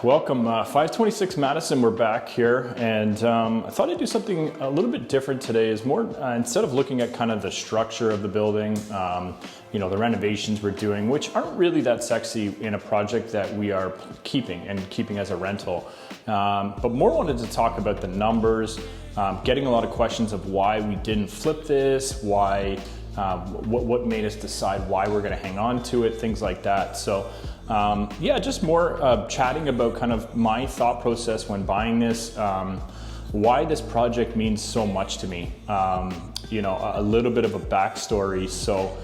welcome. 526 Madison, we're back here, and I thought I'd do something a little bit different today. Is more instead of looking at kind of the structure of the building, you know, the renovations we're doing, which aren't really that sexy in a project that we are keeping as a rental, but more wanted to talk about the numbers, getting a lot of questions of why we didn't flip this, why, what made us decide why we're going to hang on to it, things like that. So. Yeah, just more chatting about kind of my thought process when buying this, why this project means so much to me, you know, a little bit of a backstory. So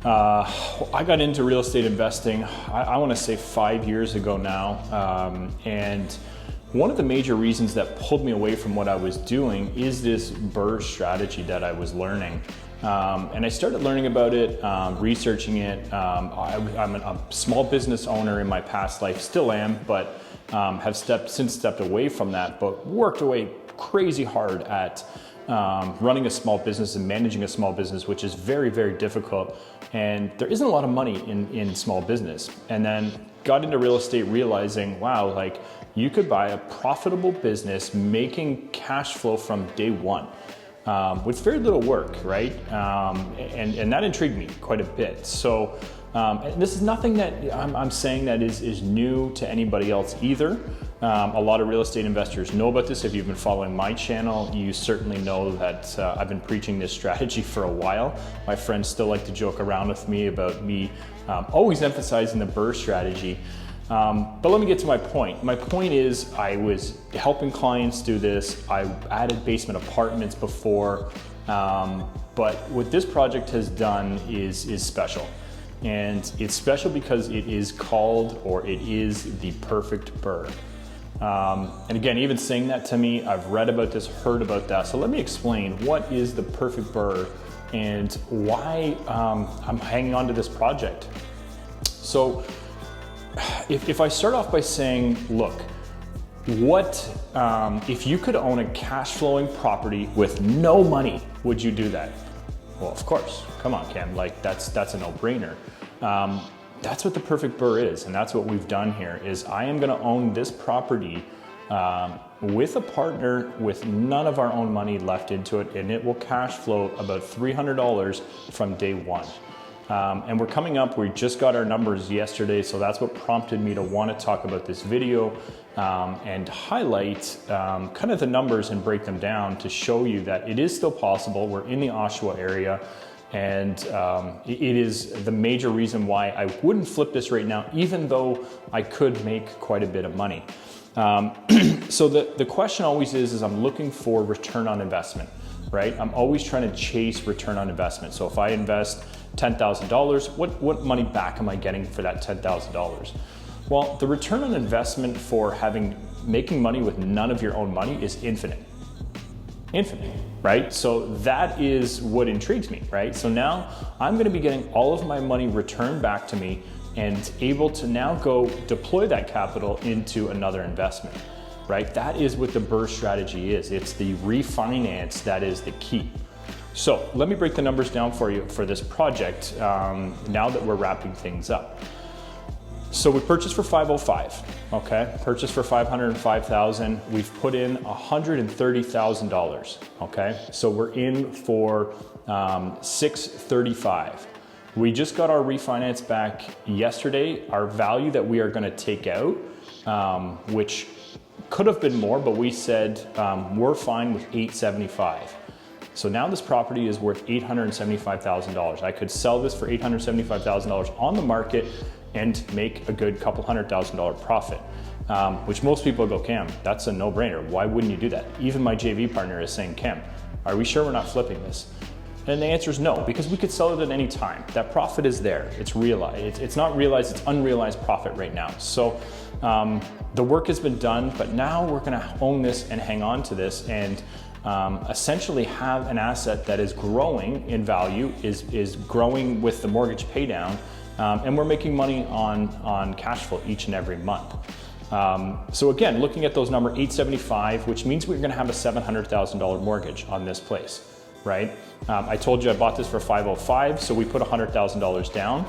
I got into real estate investing, I want to say 5 years ago now, and one of the major reasons that pulled me away from what I was doing is this BRRRR strategy that I was learning. And I started learning about it, researching it. I'm a small business owner in my past life, still am, but have since stepped away from that, but worked away crazy hard at running a small business and managing a small business, which is very, very difficult. And there isn't a lot of money in small business. And then got into real estate realizing, wow, like you could buy a profitable business making cash flow from day one. With very little work, right? And that intrigued me quite a bit. So and this is nothing that I'm saying that is new to anybody else either. A lot of real estate investors know about this. If you've been following my channel, you certainly know that I've been preaching this strategy for a while. My friends still like to joke around with me about me always emphasizing the BRRRR strategy. But let me get to my point. My point is I was helping clients do this. I added basement apartments before, but what this project has done is special. And it's special because it is called, or it is the perfect BRRRR. And again, even saying that to me, I've read about this, heard about that. So let me explain what is the perfect BRRRR and why I'm hanging on to this project. So if I start off by saying, look, what if you could own a cash flowing property with no money, would you do that? Well, of course. Come on, Cam, like that's a no-brainer. That's what the perfect BRRRR is, and that's what we've done here is I am gonna own this property with a partner with none of our own money left into it, and it will cash flow about $300 from day one. And we're coming up, we just got our numbers yesterday, so that's what prompted me to want to talk about this video and highlight kind of the numbers and break them down to show you that it is still possible. We're in the Oshawa area, and it is the major reason why I wouldn't flip this right now, even though I could make quite a bit of money. So the question always is I'm looking for return on investment, right? I'm always trying to chase return on investment. So if I invest $10,000, what money back am I getting for that $10,000? Well, the return on investment for making money with none of your own money is infinite, right? So that is what intrigues me, right? So now I'm gonna be getting all of my money returned back to me and able to now go deploy that capital into another investment, right? That is what the BRRRR strategy is. It's the refinance that is the key. So let me break the numbers down for you for this project now that we're wrapping things up. So we purchased for $505, okay? Purchased for $505,000. We've put in $130,000, okay? So we're in for $635. We just got our refinance back yesterday. Our value that we are gonna take out, which could have been more, but we said we're fine with $875. So now this property is worth $875,000. I could sell this for $875,000 on the market and make a good couple $100,000 profit, which most people go, Cam, that's a no-brainer. Why wouldn't you do that? Even my JV partner is saying, Cam, are we sure we're not flipping this? And the answer is no, because we could sell it at any time. That profit is there, it's realized. It's not realized, it's unrealized profit right now. So the work has been done, but now we're gonna own this and hang on to this and essentially have an asset that is growing in value, is growing with the mortgage pay down, and we're making money on cash flow each and every month. So again, looking at those numbers, $875, which means we're gonna have a $700,000 mortgage on this place, right? I told you I bought this for $505, so we put $100,000 down.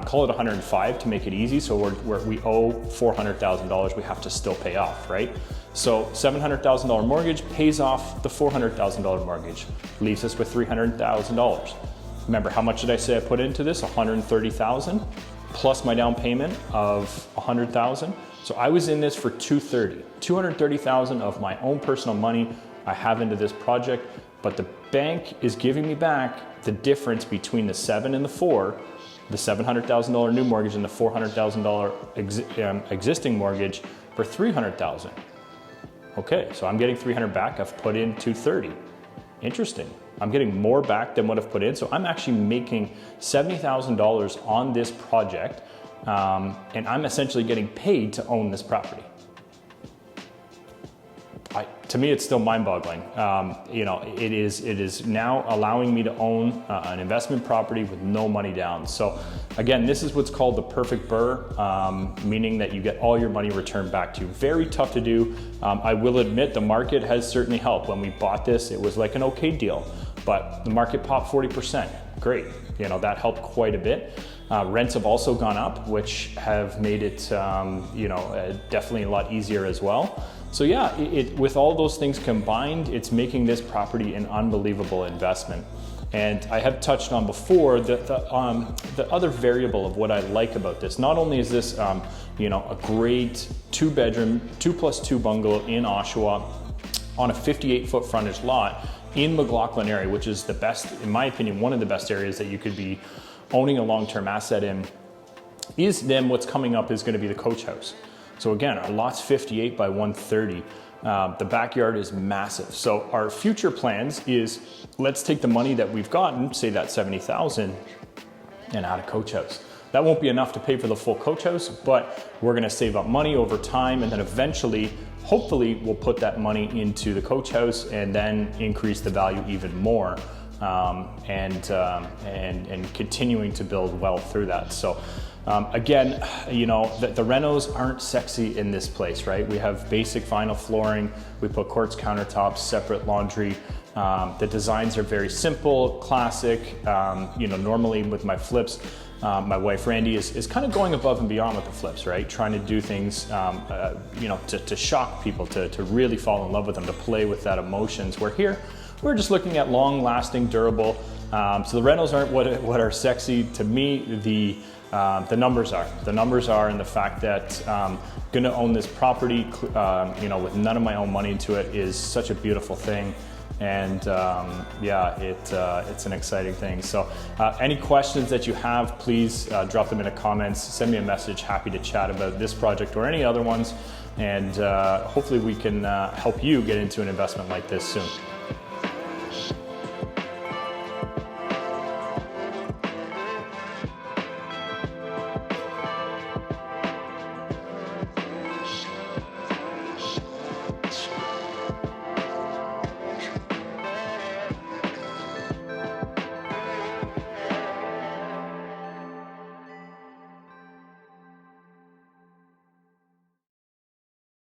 call it 105 to make it easy. So we owe $400,000, we have to still pay off, right? So $700,000 mortgage pays off the $400,000 mortgage, leaves us with $300,000. Remember, how much did I say I put into this? $130,000 plus my down payment of $100,000. So I was in this for $230,000 of my own personal money I have into this project, but the bank is giving me back the difference between the 7 and the 4, the $700,000 new mortgage and the $400,000 existing mortgage for $300,000. Okay, so I'm getting $300 back. I've put in $230. Interesting. I'm getting more back than what I've put in. So I'm actually making $70,000 on this project, and I'm essentially getting paid to own this property. To me, it's still mind-boggling. It is now allowing me to own an investment property with no money down. So again, this is what's called the perfect BRRR, meaning that you get all your money returned back to you. Very tough to do. I will admit the market has certainly helped. When we bought this, it was like an okay deal, but the market popped 40%. Great, that helped quite a bit. Rents have also gone up, which have made it, definitely a lot easier as well. So yeah, with all those things combined, it's making this property an unbelievable investment. And I have touched on before the other variable of what I like about this. Not only is this, a great 2-bedroom, 2+2 bungalow in Oshawa on a 58-foot frontage lot in McLaughlin area, which is the best, in my opinion, one of the best areas that you could be owning a long-term asset in, is then what's coming up is going to be the coach house. So again, our lot's 58 by 130. The backyard is massive. So our future plans is, let's take the money that we've gotten, say that 70,000, and add a coach house. That won't be enough to pay for the full coach house, but we're gonna save up money over time, and then eventually, hopefully, we'll put that money into the coach house and then increase the value even more, and continuing to build wealth through that. So again, the renos aren't sexy in this place, right? We have basic vinyl flooring, we put quartz countertops, separate laundry. The designs are very simple, classic. Normally with my flips, my wife Randy is kind of going above and beyond with the flips, right? Trying to do things, to shock people, to really fall in love with them, to play with that emotions. Where here, we're just looking at long-lasting, durable. So the rentals aren't what are sexy to me. The numbers are. The numbers are, and the fact that gonna own this property, with none of my own money into it is such a beautiful thing. And it's an exciting thing. So any questions that you have, please drop them in the comments, send me a message. Happy to chat about this project or any other ones. And hopefully we can help you get into an investment like this soon.